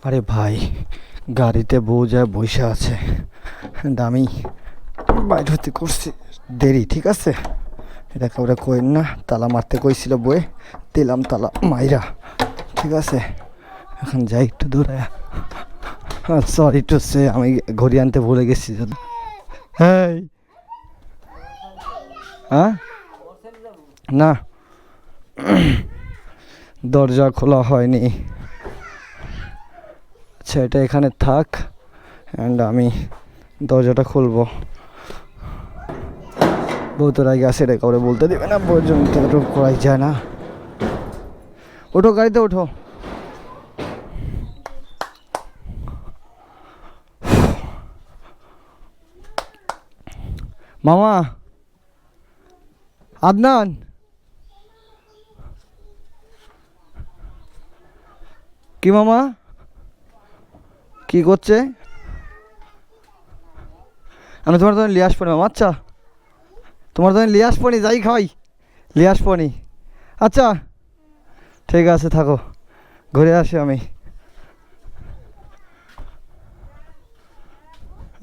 আরে ভাই, গাড়িতে বউ যায় বসে আছে, আমি বাইর হতে করছি দেরি, ঠিক আছে? এটা কাউরে কইন না, তালা মারতে কইছিল বয়ে, দিলাম তালা মাইরা, ঠিক আছে? এখন যাই একটু দূরে। সরি টু সে, আমি ঘড়ি আনতে ভুলে গেছি। হ্যাঁ, হ্যাঁ, না, দরজা খোলা হয়নি। আচ্ছা, এটা এখানে থাক, অ্যান্ড আমি দরজাটা খুলবো। বউ তো রাগে আছে, এটা কাউরে বলতে দেবে না, বউর জন্য তো করাই যায় না। ওঠো, গাড়িতে ওঠো। মামা, আদনান, কি মামা, কি করছে? আমি তোমার তো লিয়ে আসবো না মামা। আচ্ছা, তোমার তো লিয়ে আসবো নি, যাই খাই লিয়ে আসবো নি। আচ্ছা ঠিক আছে, থাকো, ঘুরে আসি আমি।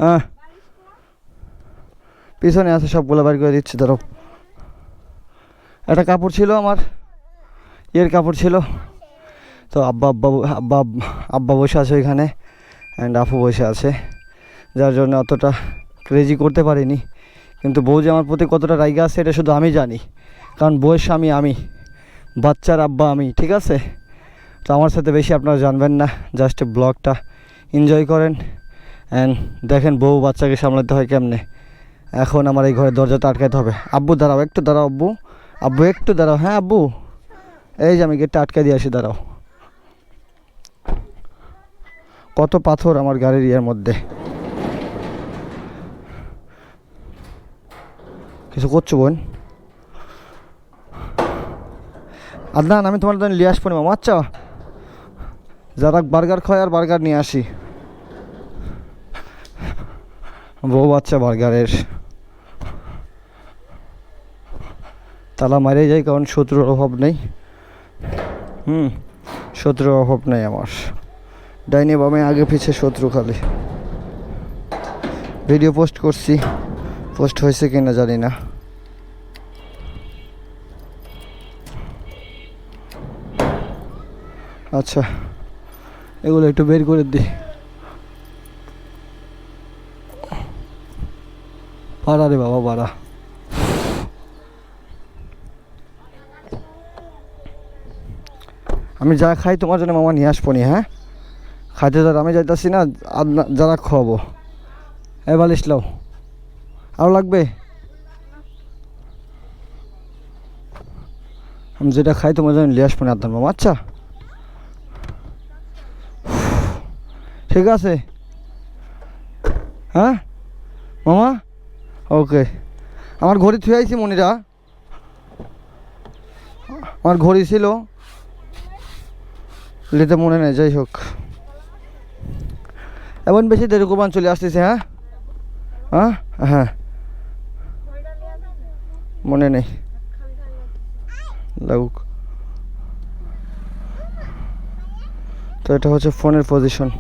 হ্যাঁ, পিছনে আছে, সবগুলো বাড়ি করে দিচ্ছি, ধরো। একটা কাপড় ছিল আমার, ইয়ের কাপড় ছিল, তো আব্বা আব্বা আব্বা আব্বা বসে আছে ওইখানে, অ্যান্ড আপু বসে আছে, যার জন্য অতটা ক্রেজি করতে পারিনি। কিন্তু বউ যে আমার প্রতি কতটা রাইগা আছে এটা শুধু আমি জানি, কারণ বউয়ের স্বামী আমি, বাচ্চার আব্বা আমি, ঠিক আছে? তো আমার সাথে বেশি আপনারা জানবেন না, জাস্ট ব্লগটা এনজয় করেন অ্যান্ড দেখেন বউ বাচ্চাকে সামলাতে হয় কেমনে। এখন আমার এই ঘরের দরজাটা আটকাতে হবে। আব্বু দাঁড়াও, একটু দাঁড়াও আব্বু, আব্বু একটু দাঁড়াও। হ্যাঁ আব্বু, এই যে আমি গেটটা আটকে দিয়ে আসি, দাঁড়াও। কত পাথর আমার গাড়ির ইয়ের মধ্যে। কিছু করছো বোন? আদনান, আমি তোমার জন্য নিয়ে আসবো না মামা। আচ্ছা, যারা বার্গার খায় আর বার্গার নিয়ে আসি, বউ বাচ্চা বার্গারের তালা মারে যাই, কারণ শত্রুর অভাব নেই। শত্রুর অভাব নেই আমার, ডাইনি বামে আগে পিছে শত্রু খালি। ভিডিও পোস্ট করছি, পোস্ট হয়েছে কিনা জানি না। আচ্ছা, এগুলো একটু বের করে দিই। পাড়া রে বাবা, পাড়া। আমি যা খাই তোমার জন্য মামা নিয়ে আসবো নি, হ্যাঁ? খাইতে যারা আমি যাইতাছি না, যারা খাওয়াবো। এ বালিশ লাও, আরও লাগবে? আমি যেটা খাই তোমার জন্য নিয়ে আসবো না আদনান মামা। আচ্ছা ঠিক আছে, হ্যাঁ মামা, ওকে। আমার ঘড়ি থুয়ে আইছি মনিরা, আমার ঘড়ি ছিল নিতে মনে নেই, যাই হোক। এমন বেশি দেরি কোরবান চলে আসতেছে। হ্যাঁ, হ্যাঁ, হ্যাঁ, মনে নেই, লাগুক। তো এটা হচ্ছে ফোনের পজিশন।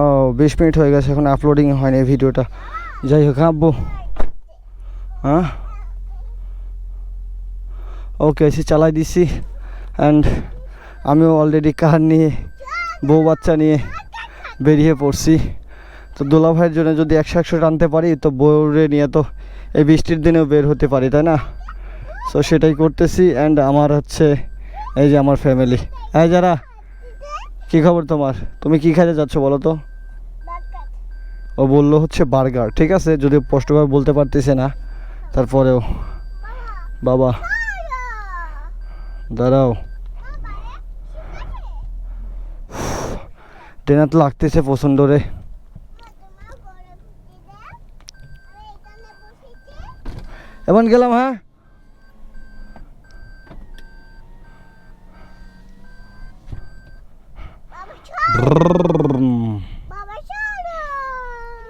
ও 20 মিনিট হয়ে গেছে, এখন আপলোডিং হয়নি ভিডিওটা। যাই হোক, আব্বু, হ্যাঁ, ওকে, এসি চালাই দিছি অ্যান্ড আমিও অলরেডি কার নিয়ে বউ বাচ্চা নিয়ে বেরিয়ে পড়ছি। তো দোলা ভাইয়ের জন্য যদি 100 টানতে পারি, তো বউরে নিয়ে তো এই বৃষ্টির দিনেও বের হতে পারি, তাই না? সো সেটাই করতেছি। অ্যান্ড আমার হচ্ছে এই যে আমার ফ্যামিলি। হ্যাঁ, যারা, কী খবর তোমার? তুমি কী খাইতে যাচ্ছ বলো তো? ও বললো হচ্ছে বার্গার, ঠিক আছে, যদি স্পষ্টভাবে বলতে পারতেছে না, তারপরেও। বাবা দাঁড়াও, ট্রেনে তো লাগতেছে প্রচণ্ড রে। এমন গেলাম, হ্যাঁ।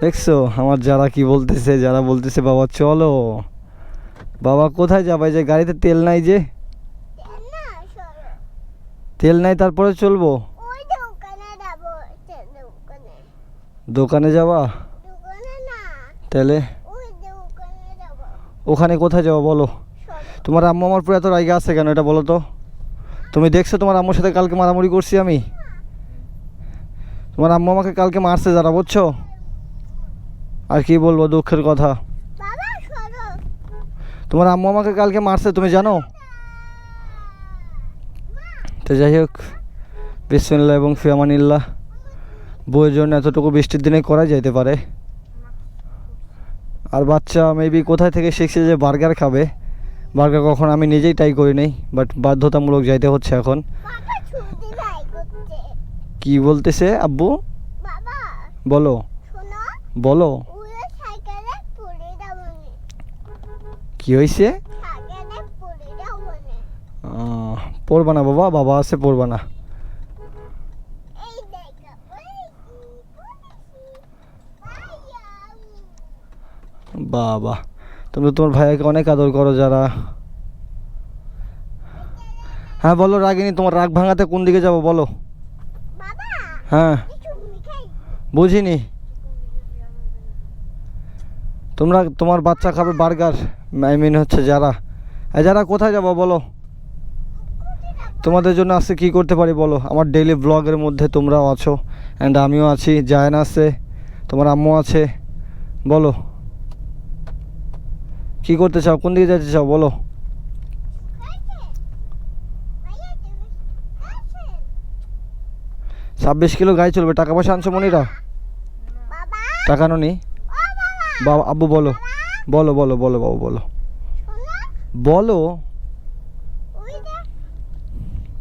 দেখছো আমার যারা কি বলতেছে, যারা বলতেছে বাবা চলো। বাবা কোথায় যাবে, যে গাড়িতে তেল নাই, যে না সরো তেল নাই তারপরে চলবো? ওই দোকানে যাবো দোকানে দোকানে যাবা? দোকানে না তাহলে ওই দোকানে যাবো ওখানে কোথায় যাবো বলো? সরো তোমার আম্মু আমার পুরো এত রাইগা আছে কেন এটা বলো তো? তুমি দেখছো তোমার আম্মুর সাথে কালকে মারামারি করছি আমি? তোমার আম্মু আমাকে কালকে মারছে যারা, বুঝছো? আর কি বলবো, দুঃখের কথা। বাবা সরো তোমার আম্মু আমাকে কালকে মারছে, তুমি জানো? তো যাই হোক, বিসমিল্লাহ এবং ফিয়ামানিল্লাহ। বউয়ের জন্য এতটুকু বৃষ্টির দিনে করা যেতে পারে। আর বাচ্চা মেবি কোথায় থেকে শিখছে যে বার্গার খাবে। বার্গার কখন আমি নিজেই ট্রাই করি নাই, বাট বাধ্যতামূলক যাইতে হচ্ছে এখন। বাবা ছুটি নাই করতে কি বলতেছে আব্বু? বাবা বলো শোনো বলো। ওই সাইকেলে পড়ে যাবো কি হয়েছে? সাইকেলে পড়ে যাবো পড়বা না বাবা, বাবা আছে, পড়বা না। এই দেখো বাবা তুমি তো তোমার ভাইয়াকে অনেক আদর করো যারা। হ্যাঁ বলো রাগিনী, তোমার রাগ ভাঙাতে কোন দিকে যাবো বলো? বাবা হ্যাঁ কিছু মিঠাই বুঝিনি। তোমরা তোমার বাচ্চা খাবে বার্গার, আই মিন হচ্ছে যারা। যারা কোথায় যাবো বলো? তোমাদের জন্য আজকে কী করতে পারি বলো? আমার ডেইলি ব্লগের মধ্যে তোমরাও আছো, অ্যান্ড আমিও আছি, জায়ান আছে, তোমার আম্মু আছে। বলো কি করতে চাও, কোন দিকে যেতে চাও বলো? ভাইয়া তুমি আছেন 26 কিলো গাড়ি চলবে, টাকা পয়সা আনছো মনিরা? বাবা টাকা আনোনি? ও বাবা বাবা আব্বু বলো বলো বলো বলো বাবু বলো শোনো বলো। ওই যে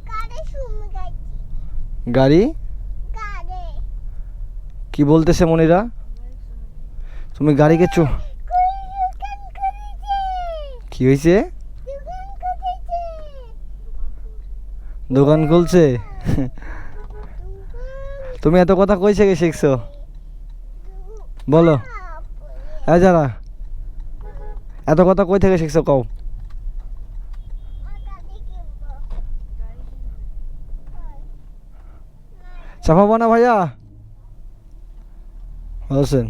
কারে শুনে গেছি গাড়ি কারে কি বলতেছে মনিরা? তুমি গাড়িকে দোকান করেছে কি হয়েছে? দোকান করেছে দোকান খুলছে? তুমি এত কথা কই থেকে শিখছো বলো? হ্যাঁ যারা এত কথা কই থেকে শিখছো কও? চাপাবো না ভাইয়া বলছেন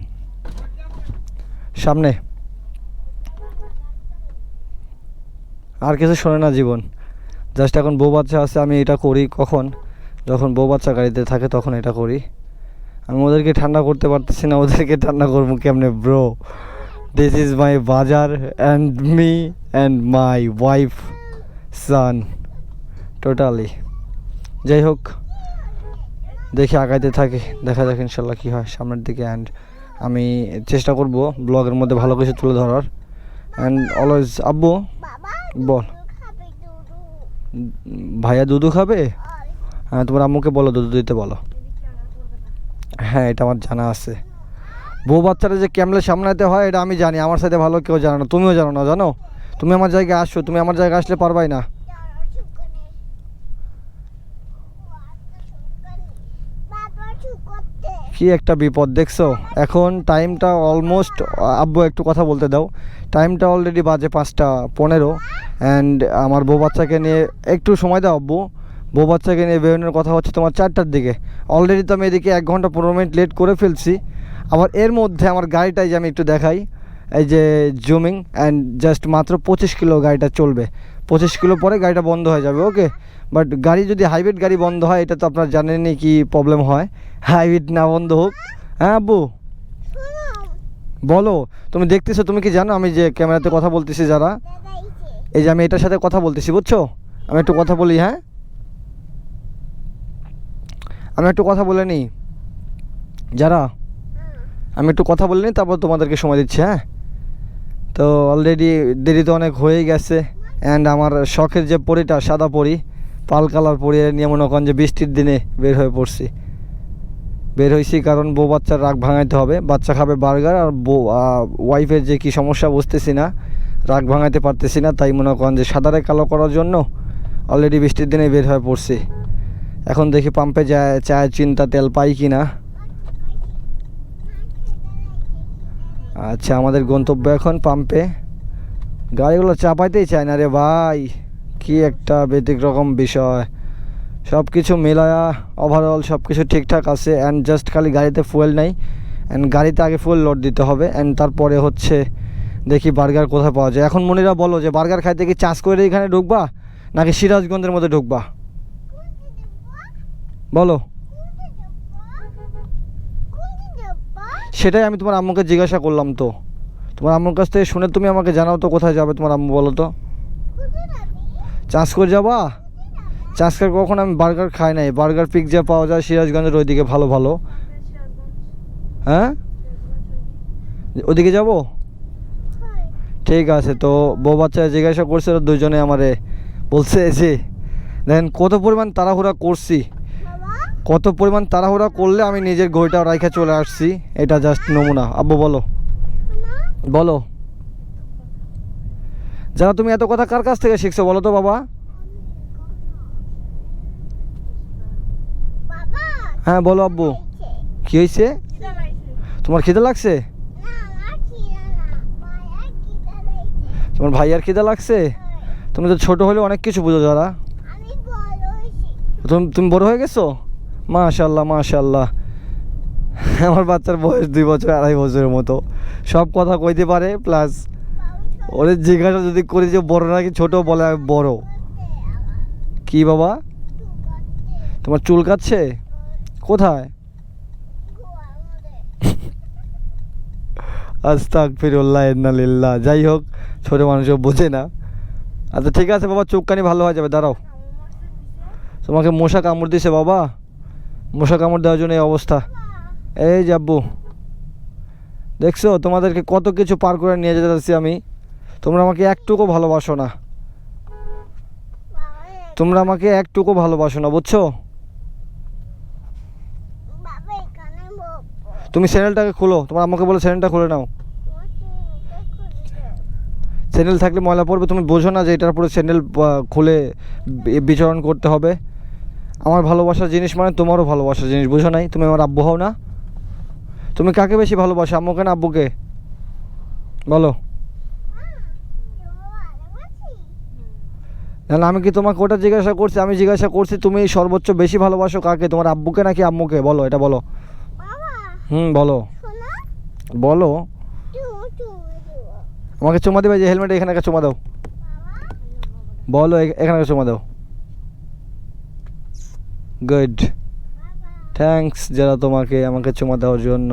সামনে। আর কিছু শোনে না জীবন, জাস্ট এখন বউ বাচ্চা আছে, আমি এটা করি কখন, যখন বউ বাচ্চা গাড়িতে থাকে তখন এটা করি। আমি ওদেরকে ঠান্ডা করতে পারতেছি না, ওদেরকে ঠান্ডা করবো কেমনে bro? This is my bazaar and me and my wife son totally. যাই হোক দেখি আগাইতে থাকি, দেখা যাক ইনশাল্লাহ কী হয় সামনের দিকে। অ্যান্ড আমি চেষ্টা করব ব্লগের মধ্যে ভালো কিছু তুলে ধরার। অ্যান্ড অলওয়েজ আব্বু বাবা বল। খাবে দুধু ভাইয়া দুধু খাবে? আর হ্যাঁ তোমার আম্মুকে বলো দুধ দিতে বলো। হ্যাঁ এটা আমার জানা আছে। বউ বাচ্চারা যে ক্যামলে সামলাতে হয় এটা আমি জানি, আমার সাথে ভালো কেউ জানো না, তুমিও জানো না, জানো? তুমি আমার জায়গায় আসো, তুমি আমার জায়গায় আসলে পারবাই না। বাবা চুকতে কি একটা বিপদ দেখছো? এখন টাইমটা অলমোস্ট, আব্বু একটু কথা বলতে দাও, টাইমটা অলরেডি বাজে 5:15 অ্যান্ড আমার বউ বাচ্চাকে নিয়ে একটু সময় দাও আব্বু। বউ বাচ্চাকে নিয়ে বেরোনোর কথা হচ্ছে তোমার 4টার দিকে। অলরেডি তো আমি এদিকে 1 ঘন্টা 15 মিনিট লেট করে ফেলছি। আবার এর মধ্যে আমার গাড়িটাই যে আমি একটু দেখাই, এই যে জুমিং অ্যান্ড জাস্ট মাত্র 25 কিলো গাড়িটা চলবে। 25 কিলো পরে গাড়িটা বন্ধ হয়ে যাবে, ওকে? বাট গাড়ি যদি হাইব্রিড গাড়ি বন্ধ হয় এটা তো আপনারা জানেনই কি প্রবলেম হয়। হাইব্রিড না বন্ধ হোক। হ্যাঁ আব্বু শোনো বলো। তুমি দেখতেছো, তুমি কি জানো আমি যে ক্যামেরাতে কথা বলতেছি যারা, দাদাইছে এই যে আমি এটার সাথে কথা বলতেছি বুঝছো? আমি একটু কথা বলি, হ্যাঁ আমি একটু কথা বলে নিই যারা, আমি একটু কথা বলে নিই তারপর তোমাদেরকে সময় দিচ্ছি। হ্যাঁ তো অলরেডি দেরি তো অনেক হয়ে গেছে। অ্যান্ড আমার শখের যে পরিটা, সাদা পরি, পাল কালার পরি নিয়ে মনে করেন যে বৃষ্টির দিনে বের হয়ে পড়ছি। বের হয়েছি কারণ বউ বাচ্চার রাগ ভাঙাইতে হবে, বাচ্চা খাবে বার্গার, আর বউ ওয়াইফের যে কী সমস্যা বুঝতেছি না, রাগ ভাঙাইতে পারতেছি না, তাই মনে করেন যে সাদারে কালো করার জন্য অলরেডি বৃষ্টির দিনে বের হয়ে পড়ছি। এখন দেখি পাম্পে যায় চায়ের চিন্তা তেল পাই কি না। আচ্ছা, আমাদের গন্তব্য এখন পাম্পে। গাড়িগুলো চাপাইতেই চায় না রে ভাই, কি একটা ব্যতিক্রম বিষয়। সব কিছু মেলায়া ওভারঅল সব কিছু ঠিকঠাক আছে, অ্যান্ড জাস্ট খালি গাড়িতে ফুয়েল নাই, অ্যান্ড গাড়িতে আগে ফুয়েল লোড দিতে হবে, অ্যান্ড তারপরে হচ্ছে দেখি বার্গার কোথায় পাওয়া যায়। এখন মনিরা বলো যে বার্গার খাইতে কি চাষ করে এখানে ঢুকবা নাকি সিরাজগঞ্জের মধ্যে ঢুকবা, বলো। সেটাই আমি তোমার আম্মুকে জিজ্ঞাসা করলাম, তো তোমার আম্মুর কাছ থেকে শুনে তুমি আমাকে জানাও তো কোথায় যাবে তোমার আম্মু, বলো তো। চাষ করে যাবা? চাষ করে কখন আমি বার্গার খাই নাই, বার্গার পিৎজা পাওয়া যায় সিরাজগঞ্জের ওইদিকে ভালো ভালো। হ্যাঁ, ওদিকে যাব, ঠিক আছে। তো বউ বাচ্চা জিজ্ঞাসা করছে, দুজনে আমারে বলছে যে দেখেন কত পরিমাণ তাড়াহুড়া করছি, কত পরিমাণ তাড়াহুড়া করলে আমি নিজের ঘড়িটা রাইখা চলে আসছি, এটা জাস্ট নমুনা। আব্বু বলো, বলো। যারা তুমি এত কথা কার কাছ থেকে শিখছো বলো তো বাবা? বাবা হ্যাঁ বলো আব্বু, কি হয়েছে? তোমার খিদে লাগছে? না আমার খিদে না, মায়ের খিদে লাগছে। তোমার ভাইয়ার খিদে লাগছে? তুমি তো ছোট হলে অনেক কিছু বুঝো যারা। আমি বড় হয়েছি। তুমি বড় হয়ে গেছো, মাশাল্লাহ মাশাল্লাহ। আমার বাচ্চার বয়স 2 বছর 2.5 বছরের মতো, সব কথা কইতে পারে, প্লাস ওদের জিজ্ঞাসা যদি করি যে বড় নাকি ছোট, বলে আমি বড়। কি বাবা, তোমার চুল কাটছে? কোথায়? আস্তাগফিরুল্লাহ ইন্না লিল্লাহ। যাই হোক, ছোট মানুষও বোঝে না। আচ্ছা ঠিক আছে বাবা, চোখকানি ভালো হয়ে যাবে, দাঁড়াও। তোমাকে মশা কামড় দিছে বাবা, মশা কামড় দেওয়ার জন্য এই অবস্থা। এই যে আব্বু, দেখছো তোমাদেরকে কত কিছু পার করে নিয়ে যেতে যাচ্ছি আমি, তোমরা আমাকে একটুকু ভালোবাসো না, তোমরা আমাকে একটুকু ভালোবাসো না, বুঝছো? বাবা এখানে বসবো। তুমি চ্যানেলটাকে খুলো, তোমার আমাকে বলে চ্যানেলটা খুলে নাও। চ্যানেল থাকলে ময়লা পড়বে, তুমি বোঝো না যে এটার পরে চ্যানেল খুলে বিচরণ করতে হবে। আমার ভালোবাসার জিনিস মানে তোমারও ভালোবাসার জিনিস, বুঝো নাই? তুমি আমার আব্বু হও না? তুমি কাকে বেশি ভালোবাসো, আম্মুকে না আব্বুকে, বলো? না না, আমি কি তোমাকে ওটা জিজ্ঞাসা করছি? আমি জিজ্ঞাসা করছি তুমি সর্বোচ্চ বেশি ভালোবাসো কাকে, তোমার আব্বুকে নাকি আম্মুকে, বলো, এটা বলো। বলো, শোনা বলো। তুমি আমাকে চুমা দেবে, যে হেলমেট এখানে একটা চুমা দাও, বলো এখানে একটা চুমা দাও। গুড, থ্যাঙ্কস যারা তোমাকে আমাকে চুমা দেওয়ার জন্য।